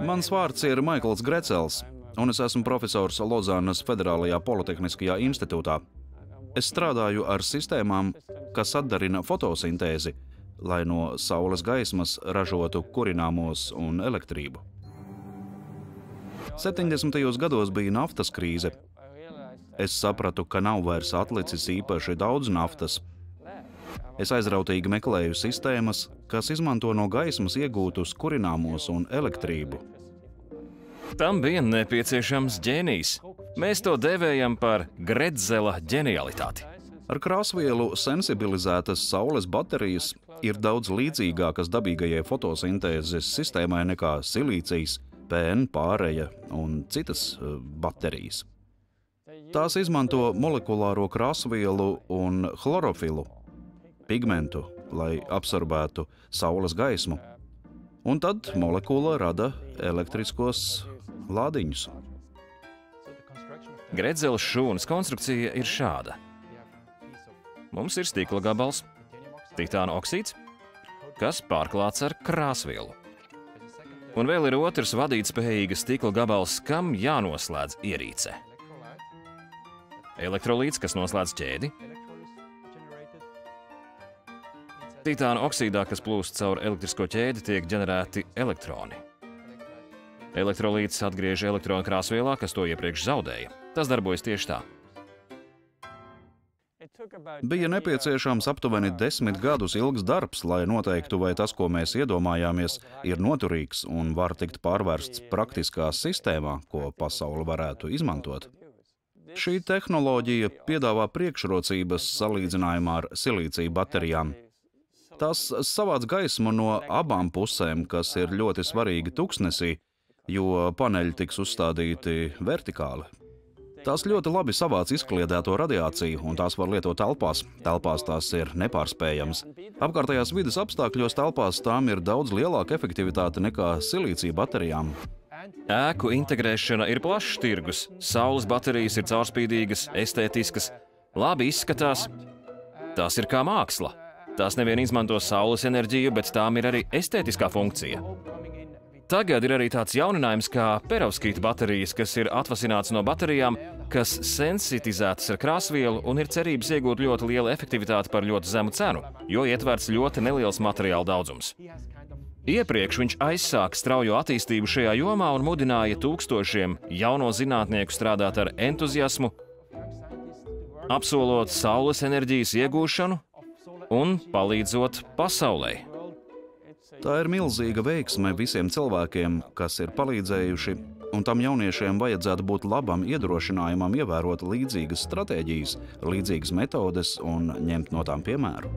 Mans vārds ir Maikls Grecels, un es esmu profesors Lozānas Federālajā Politehniskajā institūtā. Es strādāju ar sistēmām, kas atdarina fotosintēzi, lai no saules gaismas ražotu kurināmos un elektrību. 70. gados bija naftas krīze. Es sapratu, ka nav vairs atlicis īpaši daudz naftas. Es aizrautīgi meklēju sistēmas, kas izmanto no gaismas iegūtus kurināmos un elektrību. Tam bija nepieciešams ģēnijs. Mēs to dēvējam par Gretzela ģenialitāti. Ar krāsvielu sensibilizētas saules baterijas ir daudz līdzīgākas dabīgajai fotosintēzes sistēmai nekā silīcijas, PN pāreja un citas baterijas. Tās izmanto molekulāro krāsvielu un chlorofilu, pigmentu, lai absorbētu saules gaismu, un tad molekula rada elektriskos lādiņus. Gretzela šūnas konstrukcija ir šāda. Mums ir stikla gabals, titāna oksīds, kas pārklāts ar krāsvielu. Un vēl ir otrs vadītspējīga stikla gabals, kam jānoslēdz ierīce. Elektrolīts, kas noslēdz ķēdi. Titāna oksīdā, kas plūst caur elektrisko ķēdi, tiek ģenerēti elektroni. Elektrolīts atgriež elektronu krāsvielā, kas to iepriekš zaudēja. Tas darbojas tieši tā. Bija nepieciešams aptuveni 10 gadus ilgs darbs, lai noteiktu, vai tas, ko mēs iedomājāmies, ir noturīgs un var tikt pārvērsts praktiskā sistēmā, ko pasaule varētu izmantot. Šī tehnoloģija piedāvā priekšrocības salīdzinājumā ar silīcija baterijām. Tas savāc gaismu no abām pusēm, kas ir ļoti svarīgi tuksnesī, jo paneļi tiks uzstādīti vertikāli. Tās ļoti labi savāc izkliedēto radiāciju, un tās var lietot telpās. Telpās tās ir nepārspējamas. Apkārtējās vides apstākļos telpās tām ir daudz lielāka efektivitāte nekā silīcija baterijām. Ēku integrēšana ir plašs tirgus. Saules baterijas ir caurspīdīgas, estētiskas, labi izskatās. Tās ir kā māksla. Tās nevien izmanto saules enerģiju, bet tām ir arī estētiskā funkcija. Tagad ir arī tāds jauninājums kā perovskīta baterijas, kas ir atvasināts no baterijām, kas sensitizētas ar krāsvielu un ir cerības iegūt ļoti lielu efektivitāti par ļoti zemu cenu, jo ietverts ļoti neliels materiāla daudzums. Iepriekš viņš aizsāka straujo attīstību šajā jomā un mudināja tūkstošiem jauno zinātnieku strādāt ar entuziasmu, apsolot saules enerģijas iegūšanu un palīdzot pasaulei. Tā ir milzīga veiksme visiem cilvēkiem, kas ir palīdzējuši, un tam jauniešiem vajadzētu būt labam iedrošinājumam ievērot līdzīgas stratēģijas, līdzīgas metodes un ņemt no tām piemēru.